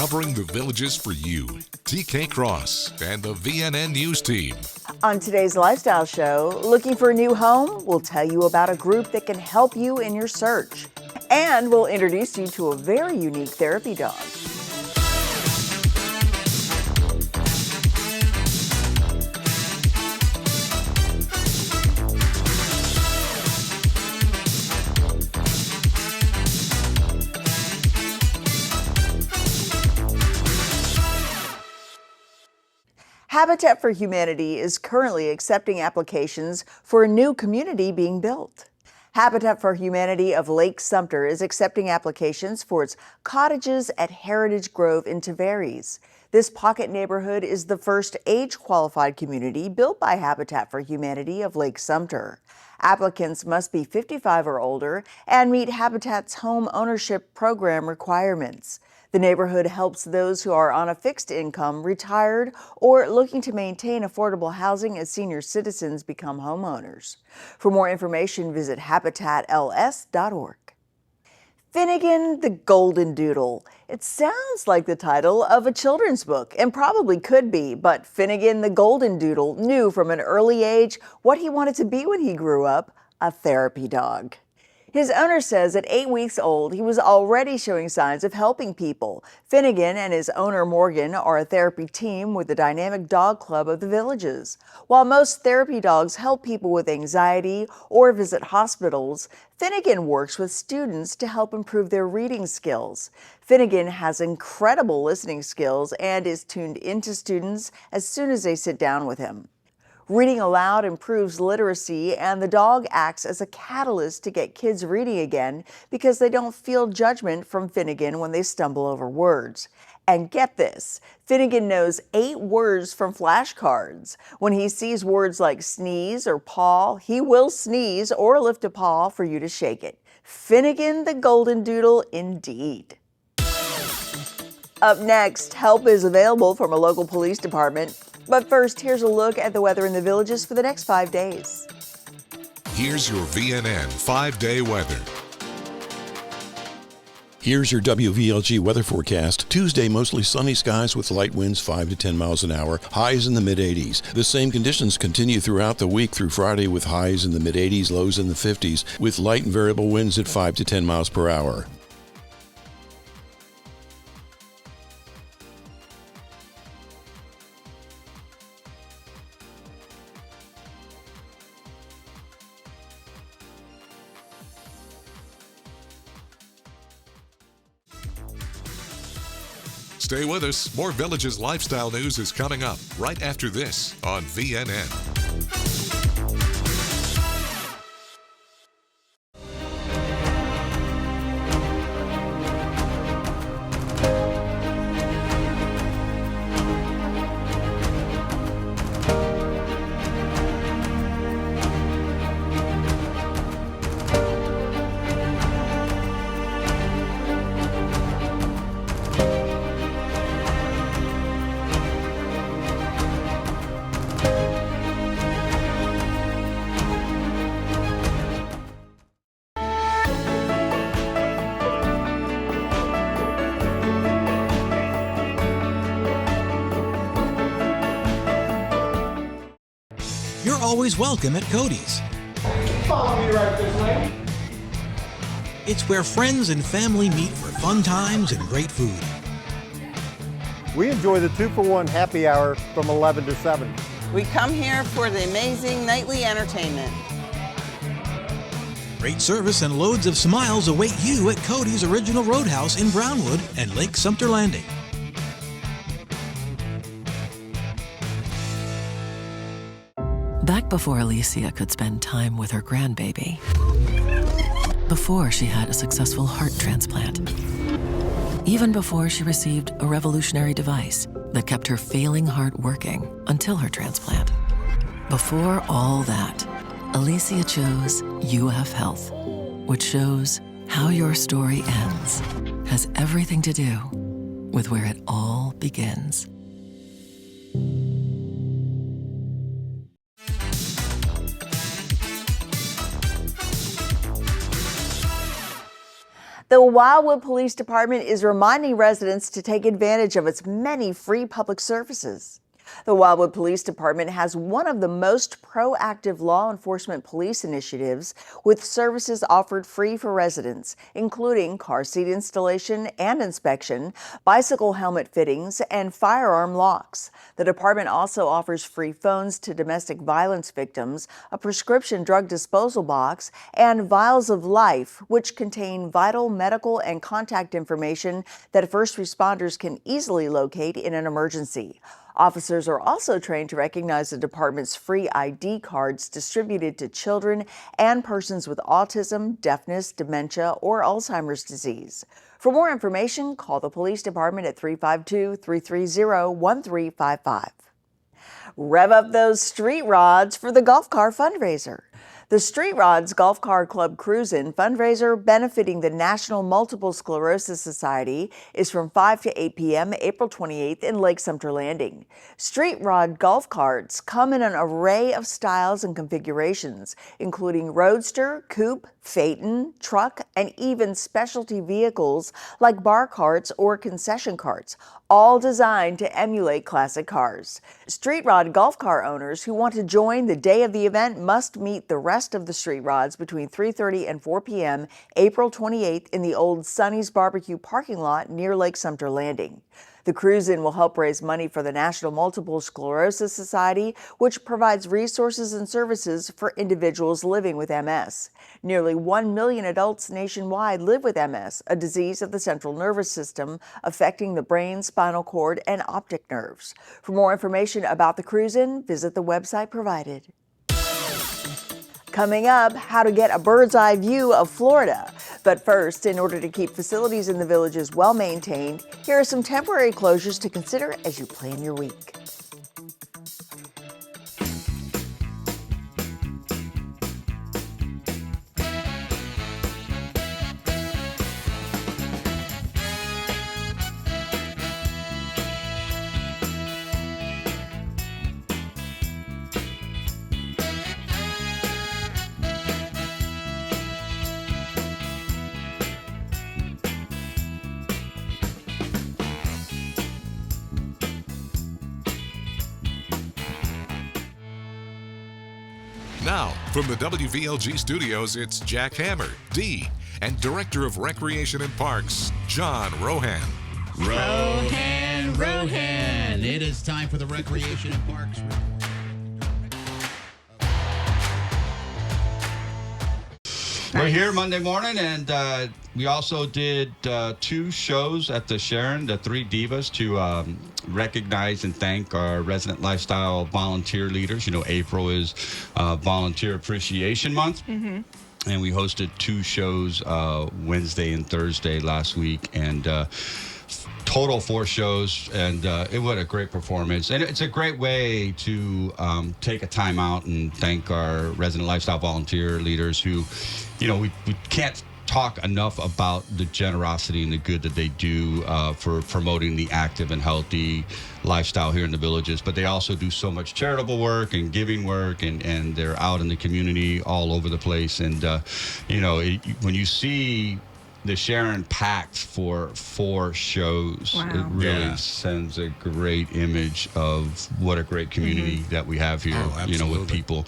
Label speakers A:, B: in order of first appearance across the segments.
A: covering the villages for you. TK Cross and the VNN News Team.
B: On today's Lifestyle Show, looking for a new home? We'll tell you about a group that can help you in your search. And we'll introduce you to a very unique therapy dog. Habitat for Humanity is currently accepting applications for a new community being built. Habitat for Humanity of Lake Sumter is accepting applications for its cottages at Heritage Grove in Tavares. This pocket neighborhood is the first age-qualified community built by Habitat for Humanity of Lake Sumter. Applicants must be 55 or older and meet Habitat's home ownership program requirements. The neighborhood helps those who are on a fixed income, retired, or looking to maintain affordable housing as senior citizens become homeowners. For more information, visit HabitatLS.org. Finnegan the Golden Doodle. It sounds like the title of a children's book, and probably could be, but Finnegan the Golden Doodle knew from an early age what he wanted to be when he grew up: a therapy dog. His owner says at 8 weeks old, he was already showing signs of helping people. Finnegan and his owner, Morgan, are a therapy team with the Dynamic Dog Club of the Villages. While most therapy dogs help people with anxiety or visit hospitals, Finnegan works with students to help improve their reading skills. Finnegan has incredible listening skills and is tuned into students as soon as they sit down with him. Reading aloud improves literacy, and the dog acts as a catalyst to get kids reading again because they don't feel judgment from Finnegan when they stumble over words. And get this, Finnegan knows 8 words from flashcards. When he sees words like sneeze or paw, he will sneeze or lift a paw for you to shake it. Finnegan the Golden Doodle indeed. Up next, help is available from a local police department. But first, here's a look at the weather in the Villages for the next 5 days.
A: Here's your VNN 5-day weather.
C: Here's your WVLG weather forecast. Tuesday, mostly sunny skies with light winds 5 to 10 miles an hour, highs in the mid-80s. The same conditions continue throughout the week through Friday with highs in the mid-80s, lows in the 50s, with light and variable winds at 5 to 10 miles per hour.
A: Stay with us. More Villages lifestyle news is coming up right after this on VNN.
D: You're always welcome at Cody's.
E: Follow me right this way.
D: It's where friends and family meet for fun times and great food.
E: We enjoy the 2-for-1 happy hour from 11 to 7.
F: We come here for the amazing nightly entertainment.
D: Great service and loads of smiles await you at Cody's Original Roadhouse in Brownwood and Lake Sumter Landing.
G: Back before Alicia could spend time with her grandbaby, before she had a successful heart transplant, even before she received a revolutionary device that kept her failing heart working until her transplant. Before all that, Alicia chose UF Health, which shows how your story ends has everything to do with where it all begins.
B: The Wildwood Police Department is reminding residents to take advantage of its many free public services. The Wildwood Police Department has one of the most proactive law enforcement police initiatives, with services offered free for residents, including car seat installation and inspection, bicycle helmet fittings, and firearm locks. The department also offers free phones to domestic violence victims, a prescription drug disposal box, and Vials of Life, which contain vital medical and contact information that first responders can easily locate in an emergency. Officers are also trained to recognize the department's free ID cards distributed to children and persons with autism, deafness, dementia, or Alzheimer's disease. For more information, call the police department at 352-330-1355. Rev up those street rods for the golf car fundraiser. The Street Rods Golf Car Club Cruisin' fundraiser benefiting the National Multiple Sclerosis Society is from 5 to 8 p.m. April 28th in Lake Sumter Landing. Street Rod golf carts come in an array of styles and configurations, including roadster, coupe, phaeton, truck, and even specialty vehicles like bar carts or concession carts, all designed to emulate classic cars. Street Rod golf car owners who want to join the day of the event must meet the rest of the Street Rods between 3:30 and 4 p.m. April 28th in the old Sonny's Barbecue parking lot near Lake Sumter Landing. The cruise-in will help raise money for the National Multiple Sclerosis Society, which provides resources and services for individuals living with MS. Nearly 1 million adults nationwide live with MS, a disease of the central nervous system affecting the brain, spinal cord, and optic nerves. For more information about the cruise-in, visit the website provided. Coming up, how to get a bird's eye view of Florida. But first, in order to keep facilities in the villages well maintained, here are some temporary closures to consider as you plan your week.
A: Now, from the WVLG studios, it's Jack Hammer, D, and Director of Recreation and Parks, John Rohan.
H: Rohan. It is time for the Recreation and Parks.
I: We're here Monday morning, and we also did 2 shows at the Sharon, the 3 Divas, to recognize and thank our resident lifestyle volunteer leaders. You know, April is Volunteer Appreciation Month. Mm-hmm. And we hosted 2 shows Wednesday and Thursday last week, and total 4 shows, and what a great performance. And it's a great way to take a time out and thank our resident lifestyle volunteer leaders who, you know, we can't talk enough about the generosity and the good that they do for promoting the active and healthy lifestyle here in the villages. But they also do so much charitable work and giving work, and they're out in the community all over the place. And, you know, when you see the Sharon packed for 4 shows, wow, it really sends a great image of what a great community that we have here, you know, with people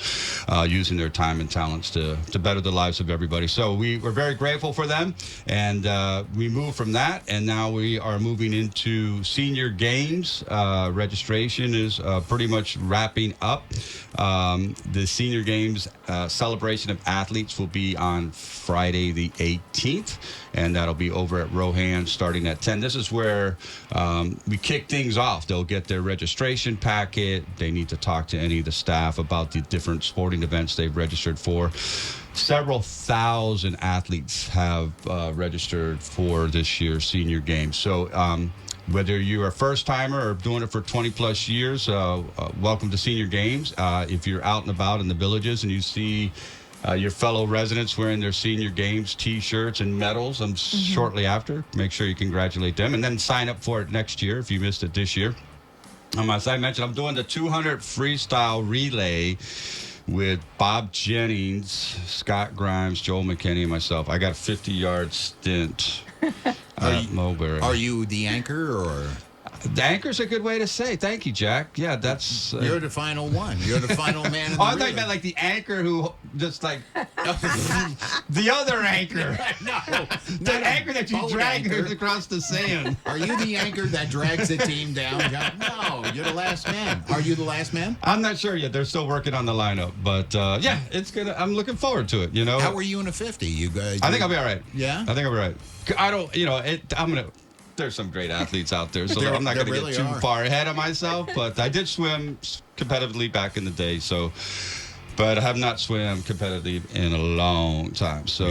I: using their time and talents to better the lives of everybody. So we're very grateful for them, and we moved from that, and now we are moving into Senior Games. Registration is pretty much wrapping up. The Senior Games celebration of athletes will be on Friday the 18th. And that'll be over at Rohan starting at 10. This is where we kick things off. They'll get their registration packet. They need to talk to any of the staff about the different sporting events they've registered for. Several thousand athletes have registered for this year's Senior Games. So whether you're a first-timer or doing it for 20-plus years, welcome to Senior Games. If you're out and about in the villages and you see your fellow residents wearing their Senior Games T-shirts and medals shortly after, make sure you congratulate them, and then sign up for it next year if you missed it this year. As I mentioned, I'm doing the 200 freestyle relay with Bob Jennings, Scott Grimes, Joel McKinney, and myself. I got a 50-yard stint at Mulberry.
J: Are you the anchor or?
I: The anchor's a good way to say. Thank you, Jack. Yeah, that's...
J: You're the final one. You're the final man in the
I: I thought you meant like the anchor who just like... the other anchor.
J: No.
I: The anchor that you drag across the sand.
J: Are you the anchor that drags the team down, John? No, you're the last man. Are you the last man?
I: I'm not sure yet. They're still working on the lineup. But, yeah, it's gonna... I'm looking forward to it, you know?
J: How are you in a 50? You guys...
I: I think I'll be all right.
J: Yeah?
I: I think I'll be all right. I don't... You know, I'm going to... There's some great athletes out there, so I'm not going to
J: really
I: get too far ahead of myself. But I did swim competitively back in the day, so. But I have not swam competitively in a long time, so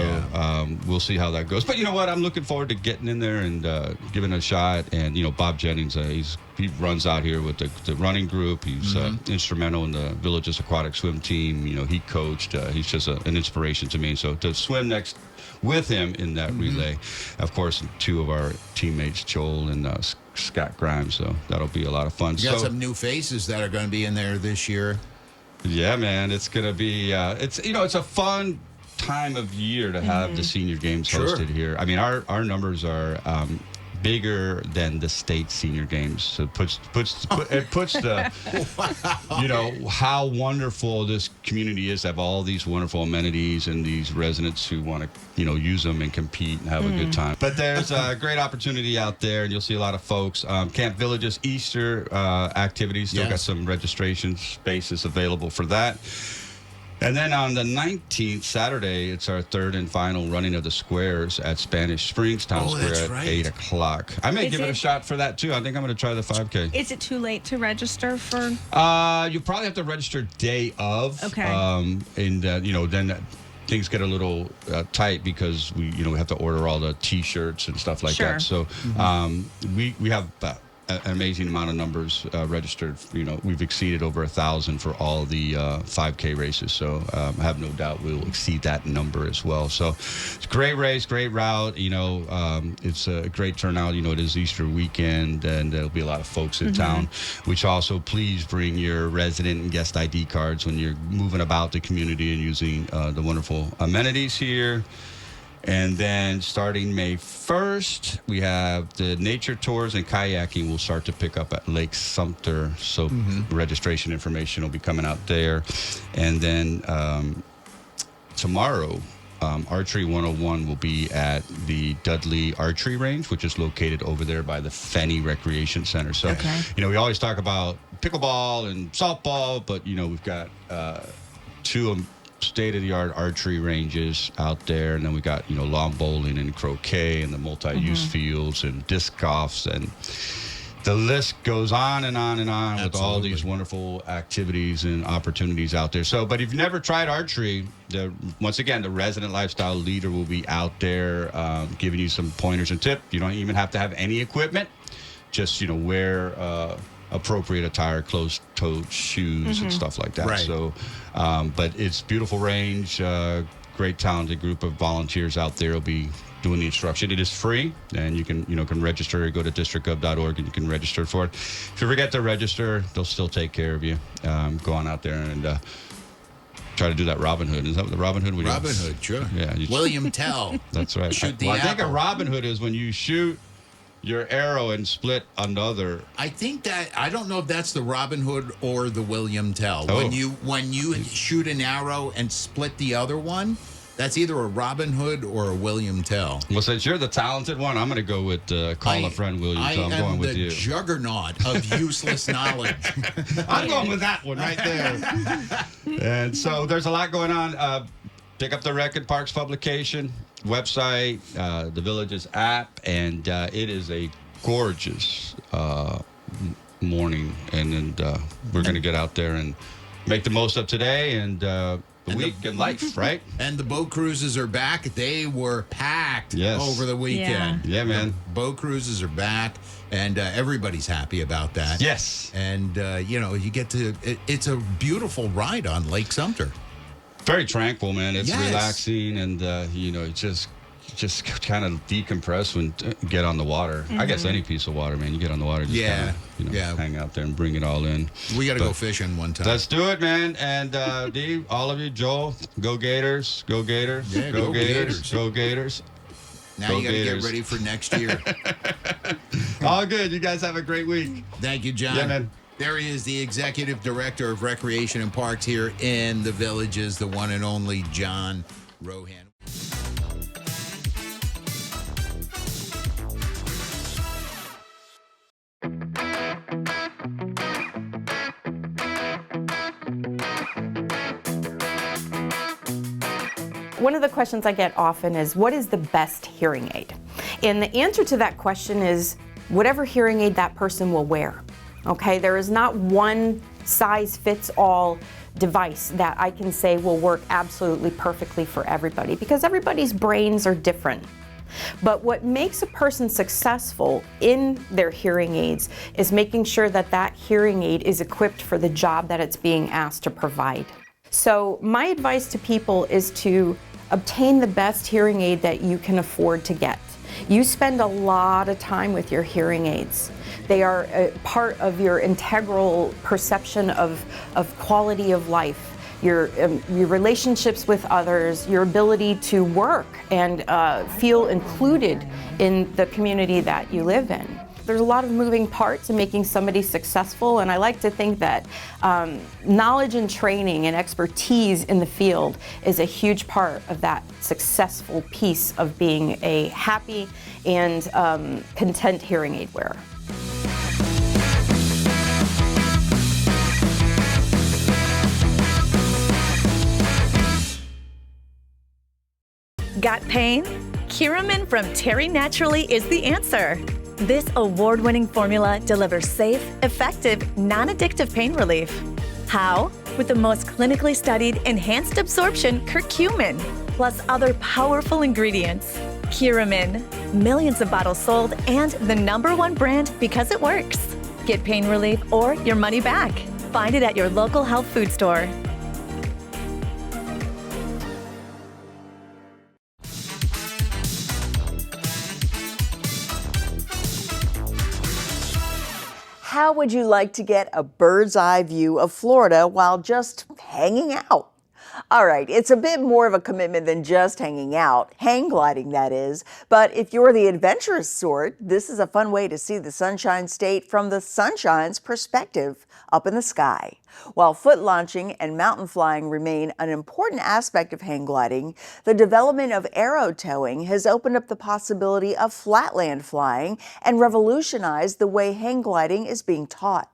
I: we'll see how that goes. But you know what? I'm looking forward to getting in there and giving it a shot. And you know, Bob Jennings, he runs out here with the running group. He's instrumental in the Villages Aquatic Swim team. You know, he coached. He's just an inspiration to me. So to swim next with him in that relay, of course, two of our teammates, Joel and Scott Grimes. So that'll be a lot of fun.
J: You got some new faces that are going to be in there this year.
I: Yeah, man, it's going to be. It's a fun time of year to have the senior games hosted here. I mean, our numbers are bigger than the state senior games. So it puts the you know how wonderful this community is to have all these wonderful amenities and these residents who want to use them and compete and have a good time. But there's a great opportunity out there, and you'll see a lot of folks. Camp Villages Easter activities still got some registration spaces available for that. And then on the 19th, Saturday, it's our third and final running of the squares at Spanish Springs Town Square at 8 o'clock. I may give it a shot for that, too. I think I'm going to try the 5K.
K: Is it too late to register for?
I: You probably have to register day of. Okay. And, then things get a little tight because we have to order all the T-shirts and stuff like that. So we have an amazing amount of numbers registered. We've exceeded over 1,000 for all the 5K races. So I have no doubt we'll exceed that number as well. So it's a great race, great route. It's a great turnout. It is Easter weekend, and there'll be a lot of folks in town. Which also, please bring your resident and guest ID cards when you're moving about the community and using the wonderful amenities here. And then starting May 1st, we have the nature tours and kayaking will start to pick up at Lake Sumter. So registration information will be coming out there. And then tomorrow, Archery 101 will be at the Dudley Archery Range, which is located over there by the Fenny Recreation Center. So, we always talk about pickleball and softball, but, we've got two state-of-the-art archery ranges out there, and then we got lawn bowling and croquet and the multi-use fields and disc golfs, and the list goes on and on and on with all these wonderful activities and opportunities out there. So, but if you've never tried archery, once again, the resident lifestyle leader will be out there giving you some pointers and tips. You don't even have to have any equipment. Just wear appropriate attire, closed-toed shoes and stuff like that. So, but it's beautiful range, great talented group of volunteers out there will be doing the instruction. It is free, and you can register. Go to districtgov.org and you can register for it. If you forget to register, they'll still take care of you. Go on out there and try to do that Robin Hood. Is that what the Robin Hood?
J: Robin Hood, sure.
I: Yeah,
J: William Tell.
I: That's right.
J: Shoot the
I: I think a
J: apple.
I: Robin Hood is when you shoot your arrow and split another.
J: I think that I don't know if that's the Robin Hood or the William Tell. When you shoot an arrow and split the other one, that's either a Robin Hood or a William Tell.
I: Well, since you're the talented one, I'm going to go with call a friend William Tell. I'm going with you.
J: I am the juggernaut of useless knowledge.
I: I'm going with that one right there. And so there's a lot going on. Pick up the Rec and Parks publication, website, the Villages app, and it is a gorgeous morning. And we're going to get out there and make the most of today and the week and life, right?
J: And the boat cruises are back. They were packed over the weekend.
I: Yeah, man.
J: The boat cruises are back, and everybody's happy about that.
I: Yes.
J: And, you get to, it's a beautiful ride on Lake Sumter.
I: Very tranquil, man. It's relaxing, and it's just just kind of decompress when get on the water. I guess any piece of water, man. You get on the water, just hang out there and bring it all in.
J: We got to go fishing one time.
I: Let's do it, man. And Dee, all of you, Joel, go Gators, go Gators,
J: yeah,
I: go Gators, go Gators.
J: Now
I: go
J: you got to
I: Gators.
J: get ready for next year.
I: All good. You guys have a great week.
J: Thank you, John.
I: Yeah, man.
J: There he is, the Executive Director of Recreation and Parks here in the Villages, the one and only John Rohan.
L: One of the questions I get often is, what is the best hearing aid? And the answer to that question is whatever hearing aid that person will wear. Okay, there is not one size fits all device that I can say will work absolutely perfectly for everybody, because everybody's brains are different. But what makes a person successful in their hearing aids is making sure that that hearing aid is equipped for the job that it's being asked to provide. So my advice to people is to obtain the best hearing aid that you can afford to get. You spend a lot of time with your hearing aids. They are a part of your integral perception of quality of life, your relationships with others, your ability to work and feel included in the community that you live in. There's a lot of moving parts in making somebody successful, and I like to think that knowledge and training and expertise in the field is a huge part of that successful piece of being a happy and content hearing aid wearer.
M: Got pain? Curamin from Terry Naturally is the answer. This award-winning formula delivers safe, effective, non-addictive pain relief. How? With the most clinically studied enhanced absorption curcumin, plus other powerful ingredients. Curamin, millions of bottles sold, and the #1 brand because it works. Get pain relief or your money back. Find it at your local health food store.
B: How would you like to get a bird's eye view of Florida while just hanging out? All right, it's a bit more of a commitment than just hanging out, hang gliding that is, but if you're the adventurous sort, this is a fun way to see the Sunshine State from the Sunshine's perspective up in the sky. While foot launching and mountain flying remain an important aspect of hang gliding, the development of arrow towing has opened up the possibility of flatland flying and revolutionized the way hang gliding is being taught.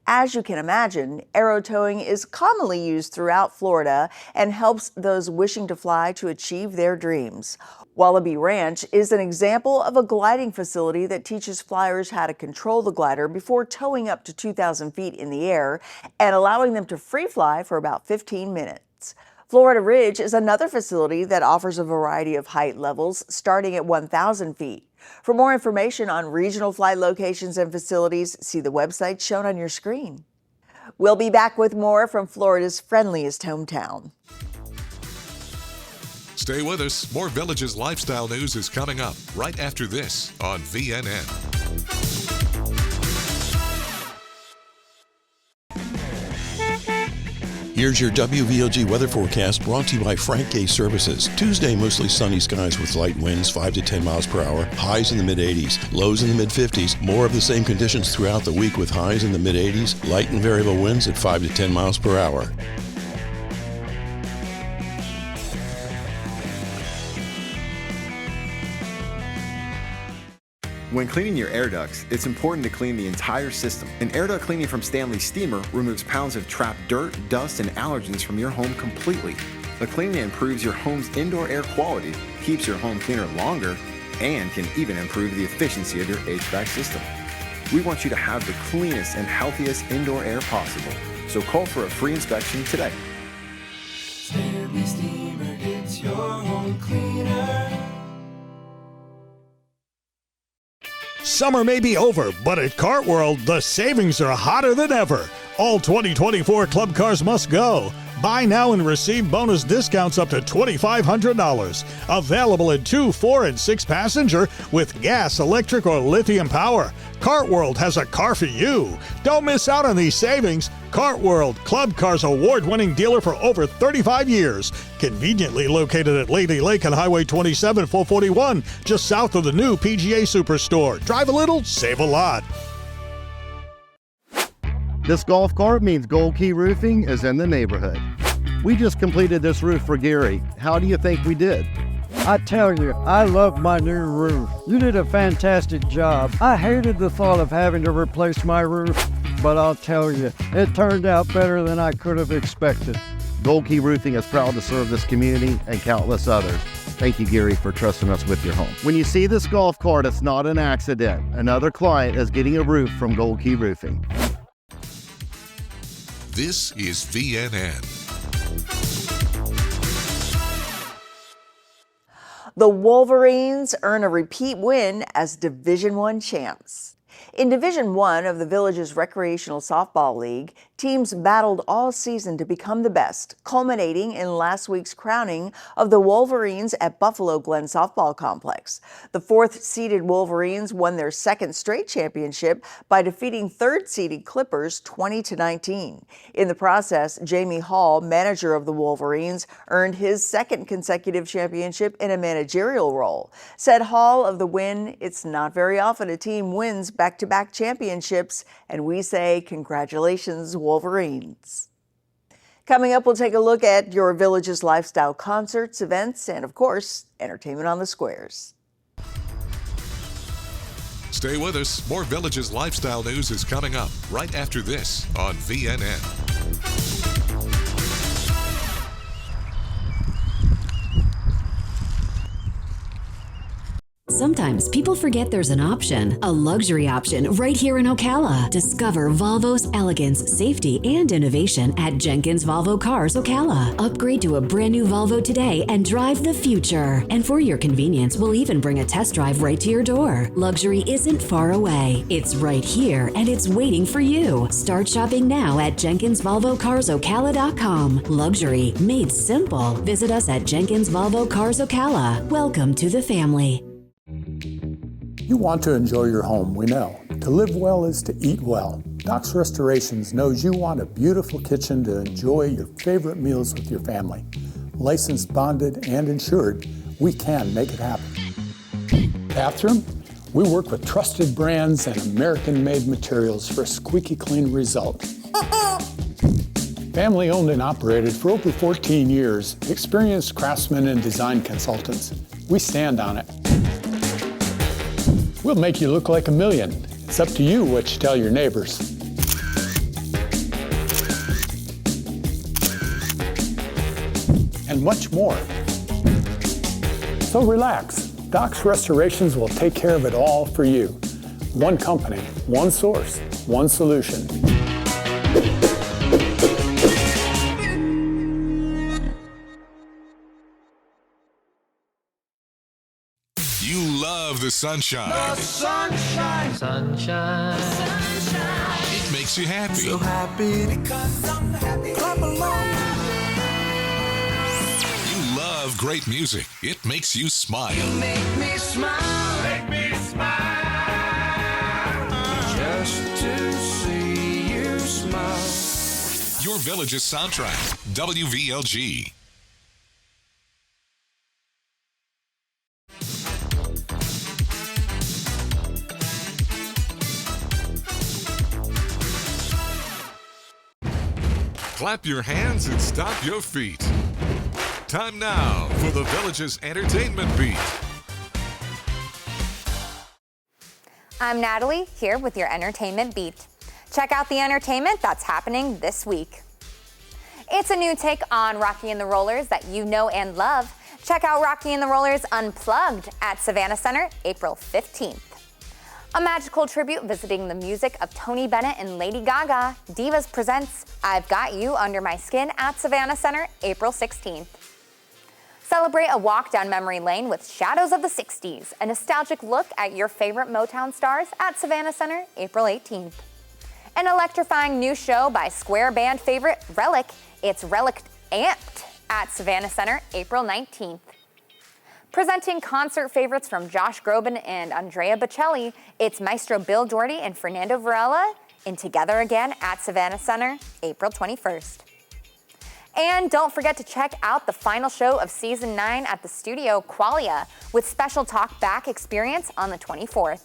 B: As you can imagine, arrow towing is commonly used throughout Florida and helps those wishing to fly to achieve their dreams. Wallaby Ranch is an example of a gliding facility that teaches flyers how to control the glider before towing up to 2,000 feet in the air and allowing them to free fly for about 15 minutes. Florida Ridge is another facility that offers a variety of height levels starting at 1,000 feet. For more information on regional flight locations and facilities, see the website shown on your screen. We'll be back with more from Florida's friendliest hometown.
A: Stay with us. More Villages lifestyle news is coming up right after this on VNN.
C: Here's your WVLG weather forecast brought to you by Frank Gay Services. Tuesday, mostly sunny skies with light winds, 5 to 10 miles per hour, highs in the mid-80s, lows in the mid-50s. More of the same conditions throughout the week with highs in the mid-80s, light and variable winds at 5 to 10 miles per hour.
N: When cleaning your air ducts, it's important to clean the entire system. An air duct cleaning from Stanley Steamer removes pounds of trapped dirt, dust, and allergens from your home completely. The cleaning improves your home's indoor air quality, keeps your home cleaner longer, and can even improve the efficiency of your HVAC system. We want you to have the cleanest and healthiest indoor air possible, so call for a free inspection today.
O: Stanley Steamer gets your home cleaner.
P: Summer may be over, but at Kart World, the savings are hotter than ever. All 2024 club cars must go. Buy now and receive bonus discounts up to $2,500. Available in 2, 4, and 6 passenger with gas, electric, or lithium power. Cartworld has a car for you. Don't miss out on these savings. Cartworld, Club Car's award-winning dealer for over 35 years. Conveniently located at Lady Lake on Highway 27, 441, just south of the new PGA Superstore. Drive a little, save a lot.
E: This golf cart means Gold Key Roofing is in the neighborhood. We just completed this roof for Gary. How do you think we did?
Q: I tell you, I love my new roof. You did a fantastic job. I hated the thought of having to replace my roof, but I'll tell you, it turned out better than I could have expected.
E: Gold Key Roofing is proud to serve this community and countless others. Thank you, Gary, for trusting us with your home. When you see this golf cart, it's not an accident. Another client is getting a roof from Gold Key Roofing.
A: This is VNN.
B: The Wolverines earn a repeat win as Division I champs. In Division I of the Village's Recreational Softball League, teams battled all season to become the best, culminating in last week's crowning of the Wolverines at Buffalo Glen Softball Complex. The 4th-seeded Wolverines won their 2nd straight championship by defeating 3rd-seeded Clippers 20-19. In the process, Jamie Hall, manager of the Wolverines, earned his 2nd consecutive championship in a managerial role. Said Hall of the win, "It's not very often a team wins back-to-back championships, and we say congratulations, Wolverines." Coming up, we'll take a look at your Village's lifestyle concerts, events, and of course, entertainment on the squares.
A: Stay with us. More Village's lifestyle news is coming up right after this on VNN.
R: Sometimes people forget there's an option, a luxury option right here in Ocala. Discover Volvo's elegance, safety, and innovation at Jenkins Volvo Cars Ocala. Upgrade to a brand new Volvo today and drive the future. And for your convenience, we'll even bring a test drive right to your door. Luxury isn't far away. It's right here and it's waiting for you. Start shopping now at JenkinsVolvoCarsOcala.com. Luxury made simple. Visit us at Jenkins Volvo Cars Ocala. Welcome to the family.
S: You want to enjoy your home, we know. To live well is to eat well. Doc's Restorations knows you want a beautiful kitchen to enjoy your favorite meals with your family. Licensed, bonded, and insured, we can make it happen. Bathroom? We work with trusted brands and American-made materials for a squeaky clean result. Family owned and operated for over 14 years, experienced craftsmen and design consultants. We stand on it. We'll make you look like a million. It's up to you what you tell your neighbors. And much more. So relax. Doc's Restorations will take care of it all for you. One company, one source, one solution.
A: The sunshine.
O: The sunshine. Sunshine. Sunshine.
A: It makes you happy.
O: So happy because I'm happy. Clap along.
A: You love great music. It makes you smile.
O: You make me smile. Make me smile. Just to see you smile.
A: Your Village's soundtrack. WVLG. Clap your hands and stomp your feet. Time now for the Village's Entertainment Beat.
T: I'm Natalie, here with your Entertainment Beat. Check out the entertainment that's happening this week. It's a new take on Rocky and the Rollers that you know and love. Check out Rocky and the Rollers Unplugged at Savannah Center, April 15th. A magical tribute visiting the music of Tony Bennett and Lady Gaga. Divas presents I've Got You Under My Skin at Savannah Center, April 16th. Celebrate a walk down memory lane with Shadows of the 60s, a nostalgic look at your favorite Motown stars at Savannah Center, April 18th. An electrifying new show by Square band favorite Relic. It's Relic Amped at Savannah Center, April 19th. Presenting concert favorites from Josh Groban and Andrea Bocelli, it's Maestro Bill Doherty and Fernando Varela in Together Again at Savannah Center, April 21st. And don't forget to check out the final show of Season 9 at the studio Qualia with special Talk Back experience on the 24th.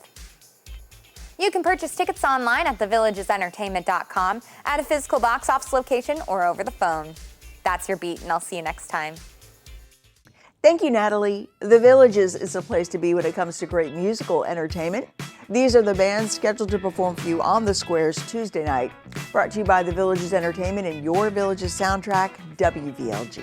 T: You can purchase tickets online at thevillagesentertainment.com, at a physical box office location, or over the phone. That's your beat, and I'll see you next time.
B: Thank you, Natalie. The Villages is a place to be when it comes to great musical entertainment. These are the bands scheduled to perform for you on the Squares Tuesday night. Brought to you by The Villages Entertainment and Your Villages Soundtrack, WVLG.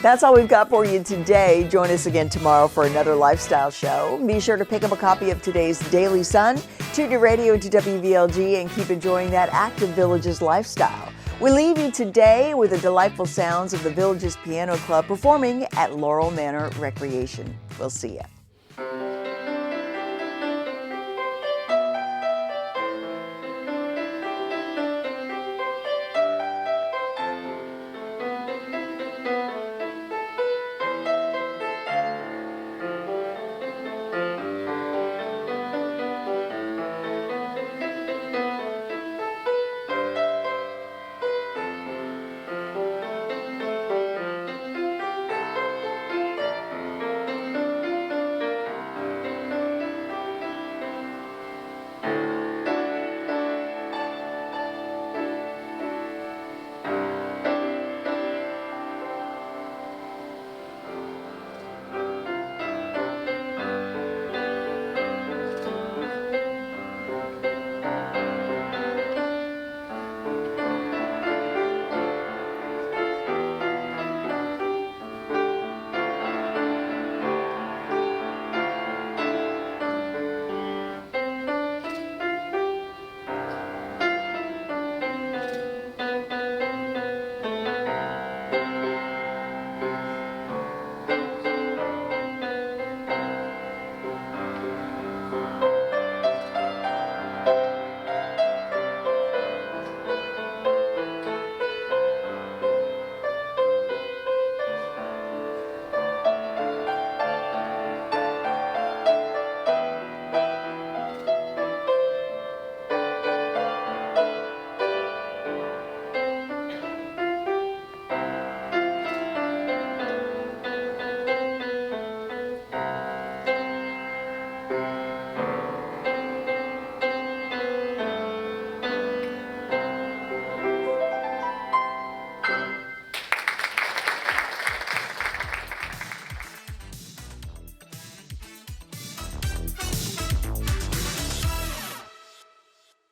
B: That's all we've got for you today. Join us again tomorrow for another lifestyle show. Be sure to pick up a copy of today's Daily Sun, tune your radio to WVLG, and keep enjoying that active Villages lifestyle. We leave you today with the delightful sounds of the Villages Piano Club performing at Laurel Manor Recreation. We'll see ya.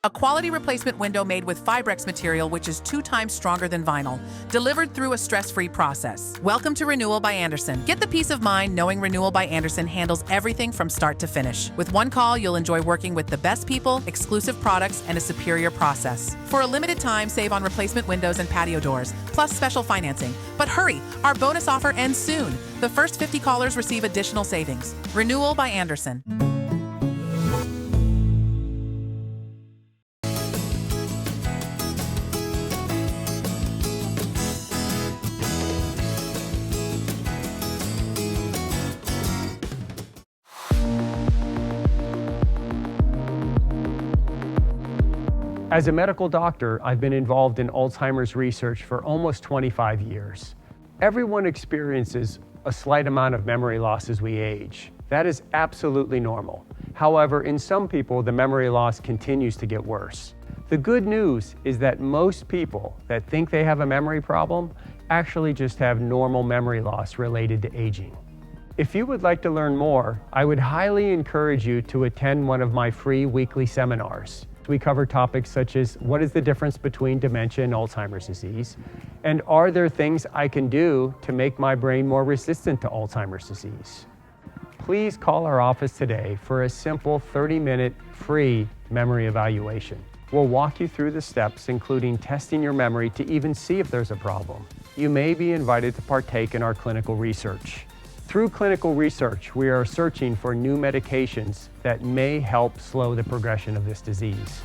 U: A quality replacement window made with Fibrex material, which is 2 times stronger than vinyl, delivered through a stress-free process. Welcome to Renewal by Andersen. Get the peace of mind knowing Renewal by Andersen handles everything from start to finish. With one call, you'll enjoy working with the best people, exclusive products, and a superior process. For a limited time, save on replacement windows and patio doors, plus special financing. But hurry, our bonus offer ends soon. The first 50 callers receive additional savings. Renewal by Andersen.
V: As a medical doctor, I've been involved in Alzheimer's research for almost 25 years. Everyone experiences a slight amount of memory loss as we age. That is absolutely normal. However, in some people, the memory loss continues to get worse. The good news is that most people that think they have a memory problem actually just have normal memory loss related to aging. If you would like to learn more, I would highly encourage you to attend one of my free weekly seminars. We cover topics such as what is the difference between dementia and Alzheimer's disease, and are there things I can do to make my brain more resistant to Alzheimer's disease? please call our office today for a simple 30-minute free memory evaluation. We'll walk you through the steps, including testing your memory to even see if there's a problem. You may be invited to partake in our clinical research. Through clinical research, we are searching for new medications that may help slow the progression of this disease.